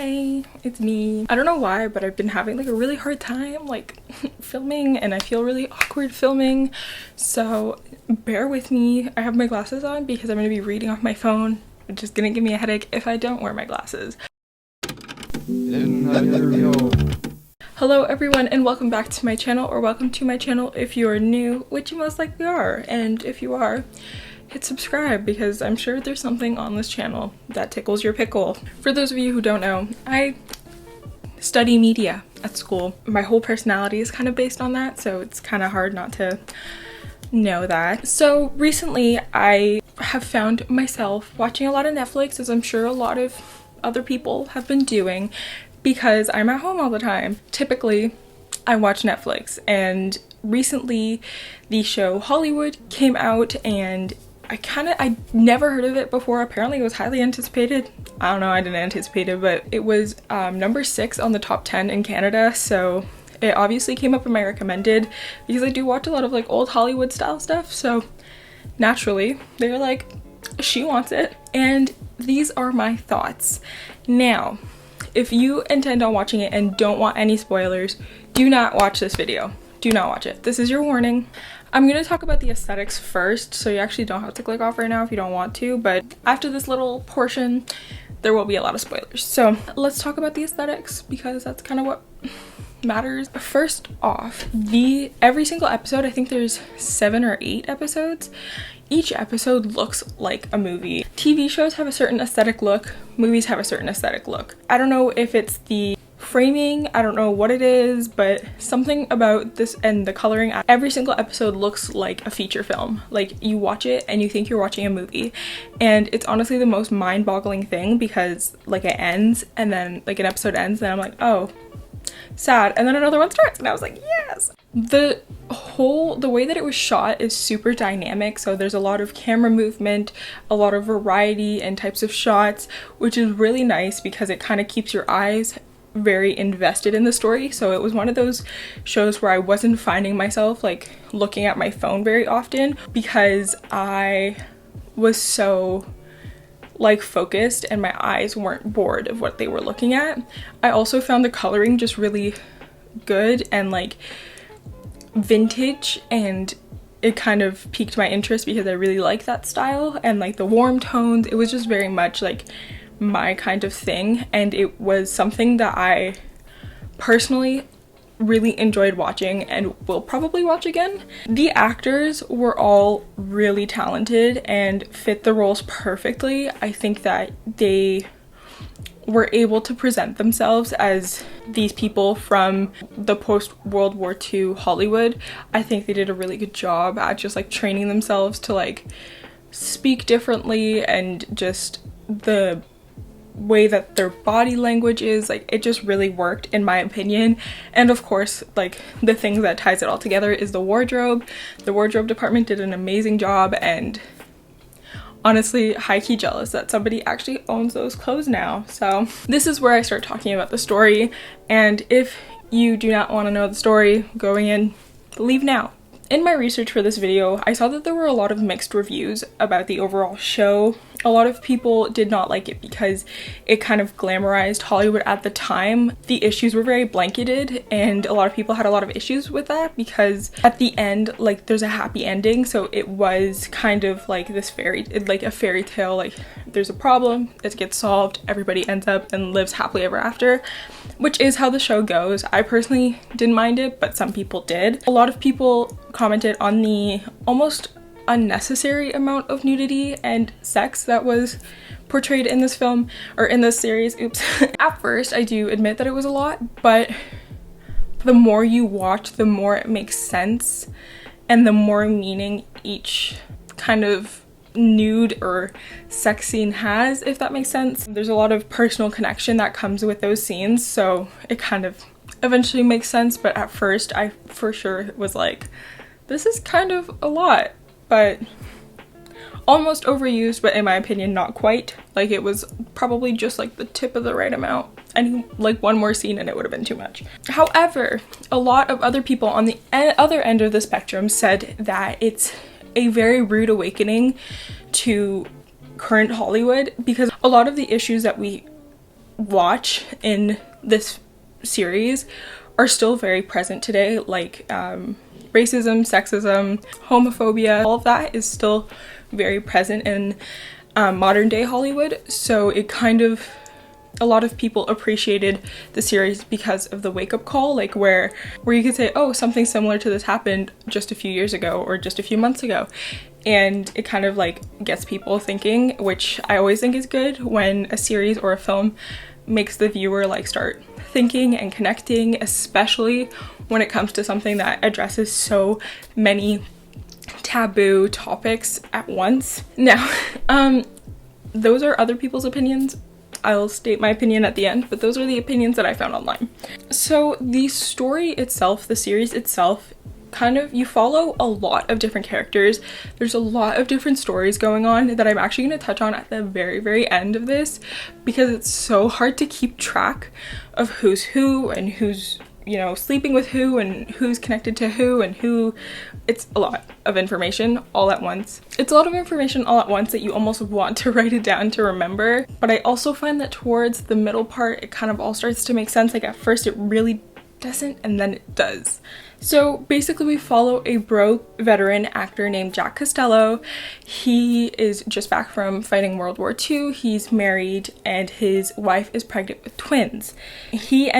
Hi, it's me. I don't know why, but I've been having like a really hard time like filming, and I feel really awkward filming, so bear with me. I have my glasses on because I'm going to be reading off my phone, which is going to give me a headache if I don't wear my glasses. Hello everyone, and welcome back to my channel, or welcome to my channel if you are new, which you most likely are, and if you are, hit subscribe because I'm sure there's something on this channel that tickles your pickle. For those of you who don't know, I study media at school. My whole personality is kind of based on that, so it's kind of hard not to know that. So recently I have found myself watching a lot of Netflix, as I'm sure a lot of other people have been doing, because I'm at home all the time. Typically I watch Netflix, and recently the show Hollywood came out, and I never heard of it before. Apparently it was highly anticipated. I don't know, I didn't anticipate it, but it was number 6 on the top 10 in Canada, so it obviously came up in my recommended because I do watch a lot of like old Hollywood style stuff, so naturally they're like, she wants it, and these are my thoughts. Now, if you intend on watching it and don't want any spoilers, do not watch this video. Do not watch it. This is your warning. I'm going to talk about the aesthetics first, so you actually don't have to click off right now if you don't want to, but after this little portion, there will be a lot of spoilers. So let's talk about the aesthetics because that's kind of what matters. First off, every single episode, I think there's 7 or 8 episodes. Each episode looks like a movie. TV shows have a certain aesthetic look, movies have a certain aesthetic look. I don't know if it's the framing, I don't know what it is, but something about this and the coloring, every single episode looks like a feature film. Like, you watch it and you think you're watching a movie, and it's honestly the most mind-boggling thing because like it ends, and then like an episode ends, and I'm like, oh, sad, and then another one starts, and I was like, yes. The way that it was shot is super dynamic, so there's a lot of camera movement, a lot of variety and types of shots, which is really nice because it kind of keeps your eyes very invested in the story. So it was one of those shows where I wasn't finding myself like looking at my phone very often because I was so like focused and my eyes weren't bored of what they were looking at. I also found the coloring just really good and like vintage, and it kind of piqued my interest because I really like that style, and like the warm tones, it was just very much like my kind of thing, and it was something that I personally really enjoyed watching and will probably watch again. The actors were all really talented and fit the roles perfectly. I think that they were able to present themselves as these people from the post-World War II Hollywood. I think they did a really good job at just like training themselves to like speak differently, and just the way that their body language is, like, it just really worked in my opinion. And of course, like, the thing that ties it all together is the wardrobe. The wardrobe department did an amazing job, and honestly, high-key jealous that somebody actually owns those clothes now. So this is where I start talking about the story, and if you do not want to know the story going in, leave now. In my research for this video, I saw that there were a lot of mixed reviews about the overall show. A lot of people did not like it because it kind of glamorized Hollywood at the time. The issues were very blanketed, and a lot of people had a lot of issues with that because at the end, like, there's a happy ending, so it was kind of like this like a fairy tale, like there's a problem, it gets solved, everybody ends up and lives happily ever after, which is how the show goes. I personally didn't mind it, but some people did. A lot of people commented on the almost unnecessary amount of nudity and sex that was portrayed in this film, or in this series, oops. At first, I do admit that it was a lot, but the more you watch, the more it makes sense, and the more meaning each kind of nude or sex scene has, if that makes sense. There's a lot of personal connection that comes with those scenes, so it kind of eventually makes sense, but at first I for sure was like, this is kind of a lot, but almost overused, but in my opinion not quite. Like, it was probably just like the tip of the right amount, and like one more scene and it would have been too much. However, a lot of other people on the other end of the spectrum said that it's a very rude awakening to current Hollywood, because a lot of the issues that we watch in this series are still very present today, like racism, sexism, homophobia, all of that is still very present in modern day Hollywood. So it kind of, a lot of people appreciated the series because of the wake-up call, like where you could say, oh, something similar to this happened just a few years ago or just a few months ago. And it kind of like gets people thinking, which I always think is good when a series or a film makes the viewer like start thinking and connecting, especially when it comes to something that addresses so many taboo topics at once. Now, those are other people's opinions. I'll state my opinion at the end, but those are the opinions that I found online. So the story itself, the series itself, kind of, you follow a lot of different characters. There's a lot of different stories going on that I'm actually going to touch on at the very, very end of this, because it's so hard to keep track of who's who and who's, you know, sleeping with who and who's connected to who and who. It's a lot of information all at once. It's a lot of information all at once that you almost want to write it down to remember. But I also find that towards the middle part, it kind of all starts to make sense. Like at first it really doesn't, and then it does. So basically we follow a broke veteran actor named Jack Costello. He is just back from fighting World War II. He's married and his wife is pregnant with twins. He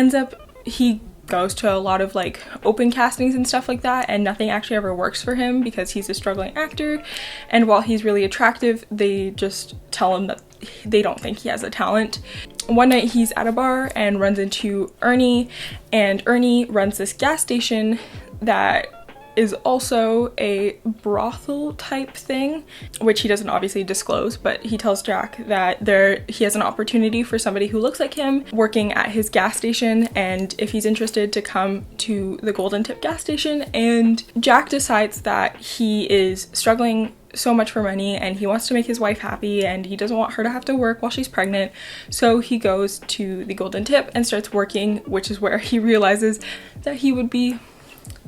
goes to a lot of like open castings and stuff like that, and nothing actually ever works for him because he's a struggling actor, and while he's really attractive, they just tell him that they don't think he has a talent. One night he's at a bar and runs into Ernie, and Ernie runs this gas station that is also a brothel type thing, which he doesn't obviously disclose, but he tells Jack that he has an opportunity for somebody who looks like him working at his gas station, and if he's interested to come to the Golden Tip gas station. And Jack decides that he is struggling so much for money and he wants to make his wife happy and he doesn't want her to have to work while she's pregnant, so he goes to the Golden Tip and starts working, which is where he realizes that he would be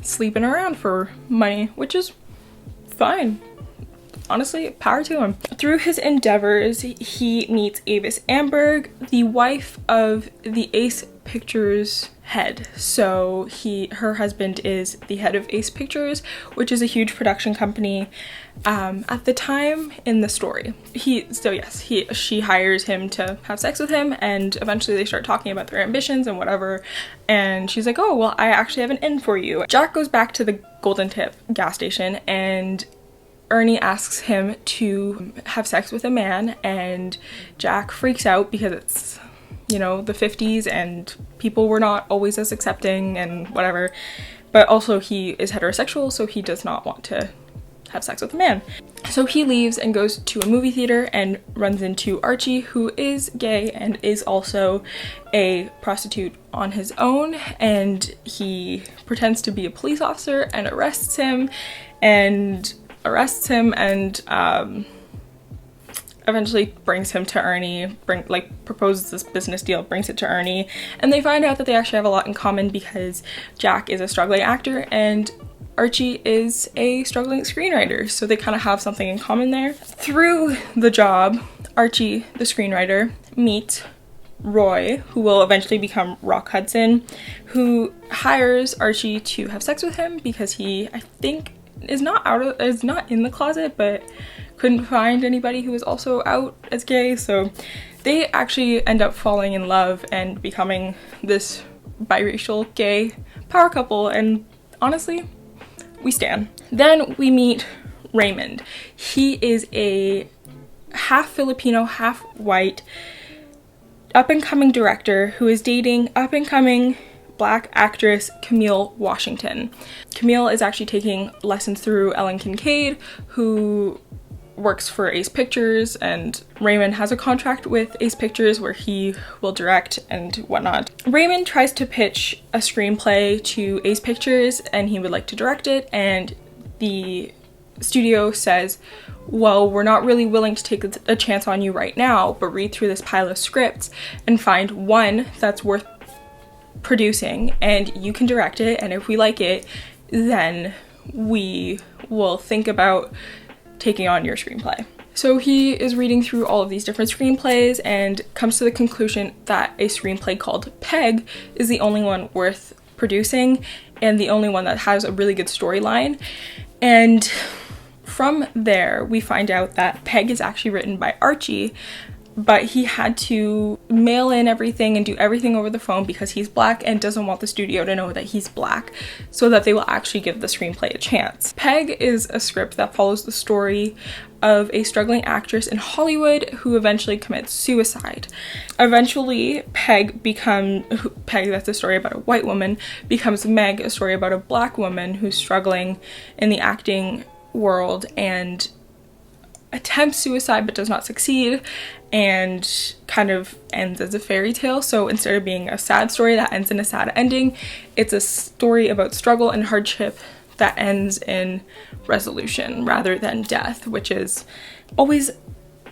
sleeping around for money, which is fine. Honestly, power to him. Through his endeavors, he meets Avis Amberg, the wife of the Ace Pictures head. So her husband is the head of Ace Pictures, which is a huge production company at the time in the story. She hires him to have sex with him, and eventually they start talking about their ambitions and whatever, and she's like, oh, well, I actually have an in for you. Jack goes back to the Golden Tip gas station and Ernie asks him to have sex with a man, and Jack freaks out because it's, you know, the 50s and people were not always as accepting and whatever, but also he is heterosexual, so he does not want to have sex with a man. So he leaves and goes to a movie theater and runs into Archie, who is gay and is also a prostitute on his own, and he pretends to be a police officer and arrests him and eventually brings him to Ernie, proposes this business deal, brings it to Ernie, and they find out that they actually have a lot in common because Jack is a struggling actor and Archie is a struggling screenwriter, so they kind of have something in common there. Through the job, Archie, the screenwriter, meets Roy, who will eventually become Rock Hudson, who hires Archie to have sex with him because he, I think, is not in the closet, but couldn't find anybody who was also out as gay, so they actually end up falling in love and becoming this biracial gay power couple, and honestly, we stan. Then we meet Raymond. He is a half Filipino, half white, up-and-coming director who is dating up-and-coming Black actress Camille Washington. Camille is actually taking lessons through Ellen Kincaid, who works for Ace Pictures, and Raymond has a contract with Ace Pictures where he will direct and whatnot. Raymond tries to pitch a screenplay to Ace Pictures and he would like to direct it, and the studio says, well, we're not really willing to take a chance on you right now, but read through this pile of scripts and find one that's worth producing and you can direct it, and if we like it, then we will think about taking on your screenplay. So he is reading through all of these different screenplays and comes to the conclusion that a screenplay called Peg is the only one worth producing and the only one that has a really good storyline. And from there, we find out that Peg is actually written by Archie, but he had to mail in everything and do everything over the phone because he's black and doesn't want the studio to know that he's black, so that they will actually give the screenplay a chance. Peg is a script that follows the story of a struggling actress in Hollywood who eventually commits suicide. Eventually, Peg, that's a story about a white woman, becomes Meg, a story about a black woman who's struggling in the acting world and attempts suicide but does not succeed, and kind of ends as a fairy tale. So instead of being a sad story that ends in a sad ending, it's a story about struggle and hardship that ends in resolution rather than death, which is always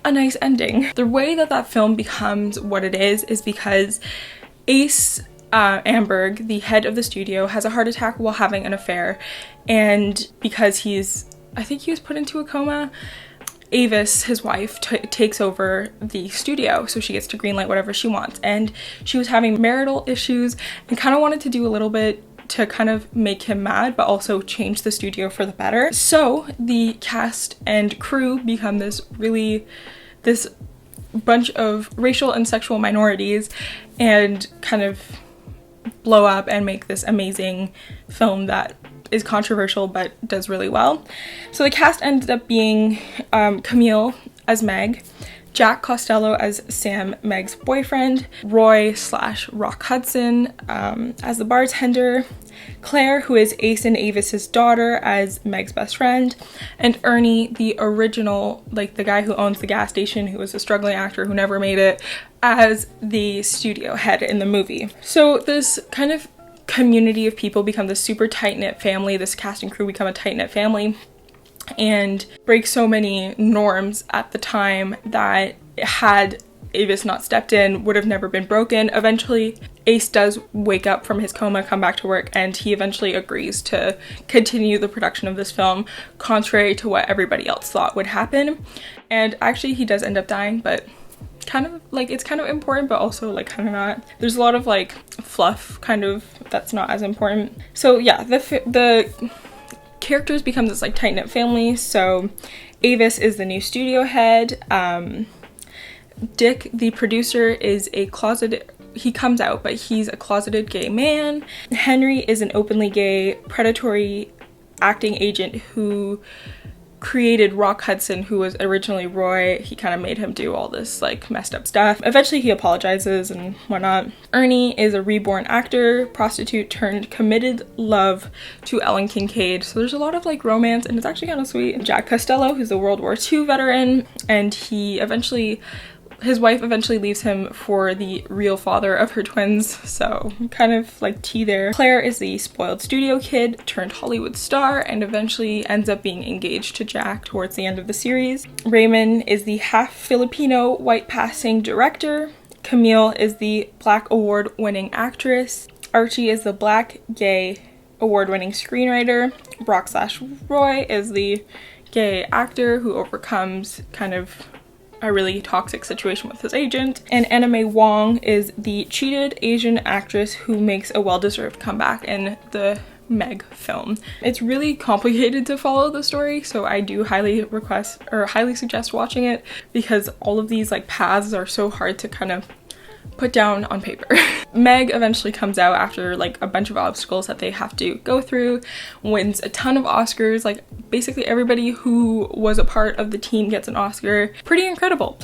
a nice ending. The way that that film becomes what it is because Ace Amberg, the head of the studio, has a heart attack while having an affair, and because I think he was put into a coma, Avis, his wife, takes over the studio, so she gets to greenlight whatever she wants. And she was having marital issues and kind of wanted to do a little bit to kind of make him mad, but also change the studio for the better. So the cast and crew become this bunch of racial and sexual minorities and kind of blow up and make this amazing film that is controversial but does really well. So the cast ended up being Camille as Meg, Jack Costello as Sam, Meg's boyfriend, Roy/Rock Hudson as the bartender, Claire, who is Ace and Avis's daughter, as Meg's best friend, and Ernie, the original, like the guy who owns the gas station, who was a struggling actor who never made it, as the studio head in the movie. So this kind of community of people become this super tight-knit family. This cast and crew become a tight-knit family and break so many norms at the time that, had Avis not stepped in, would have never been broken. Eventually, Ace does wake up from his coma, come back to work, and he eventually agrees to continue the production of this film, contrary to what everybody else thought would happen. And actually, he does end up dying, but kind of like, it's kind of important, but also like kind of not. There's a lot of like fluff kind of that's not as important. So yeah, the characters become this like tight-knit family. So Avis is the new studio head. Dick, the producer, is he comes out, but he's a closeted gay man. Henry is an openly gay, predatory acting agent who created Rock Hudson, who was originally Roy. He kind of made him do all this like messed up stuff. Eventually he apologizes and whatnot. Ernie is a reborn actor, prostitute turned committed love to Ellen Kincaid. So there's a lot of like romance, and it's actually kind of sweet. Jack Costello, who's a World War II veteran, and his wife eventually leaves him for the real father of her twins, so kind of like tea there. Claire is the spoiled studio kid turned Hollywood star and eventually ends up being engaged to Jack towards the end of the series. Raymond is the half Filipino white passing director. Camille is the Black award-winning actress. Archie is the Black gay award-winning screenwriter. Brock/Roy is the gay actor who overcomes kind of a really toxic situation with his agent. And Anna May Wong is the cheated Asian actress who makes a well-deserved comeback in the Meg film. It's really complicated to follow the story, so I do highly suggest watching it, because all of these like paths are so hard to kind of put down on paper. Meg eventually comes out after like a bunch of obstacles that they have to go through, wins a ton of Oscars. Like basically everybody who was a part of the team gets an Oscar. Pretty incredible.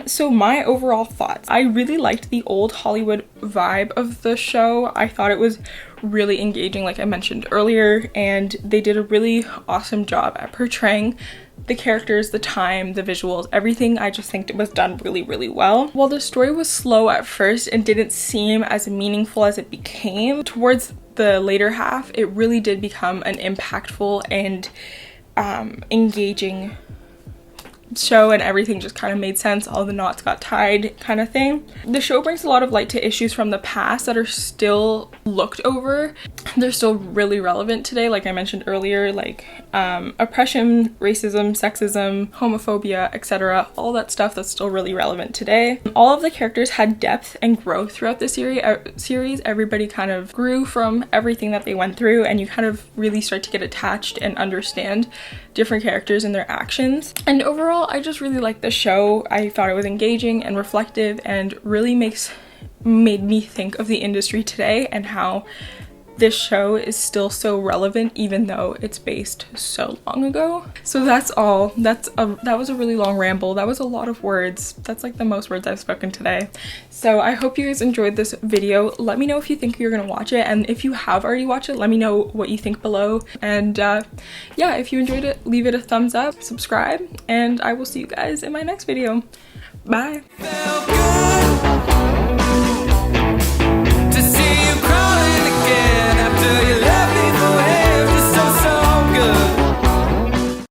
So my overall thoughts. I really liked the old Hollywood vibe of the show. I thought it was really engaging, like I mentioned earlier, and they did a really awesome job at portraying the characters, the time, the visuals, everything. I just think it was done really, really well. While the story was slow at first and didn't seem as meaningful as it became, towards the later half, it really did become an impactful and engaging show and everything just kind of made sense. All the knots got tied kind of thing. The show brings a lot of light to issues from the past that are still looked over. They're still really relevant today, like I mentioned earlier, like oppression, racism, sexism, homophobia, etc. All that stuff that's still really relevant today. All of the characters had depth and growth throughout the series. Everybody kind of grew from everything that they went through, and you kind of really start to get attached and understand different characters and their actions. And overall, I just really liked the show. I thought it was engaging and reflective and really made me think of the industry today and how this show is still so relevant even though it's based so long ago. So that's all. That was a really long ramble. That was a lot of words. That's like the most words I've spoken today. So I hope you guys enjoyed this video. Let me know if you think you're gonna watch it, and if you have already watched it, let me know what you think below. And yeah, if you enjoyed it, leave it a thumbs up, subscribe, and I will see you guys in my next video. Bye.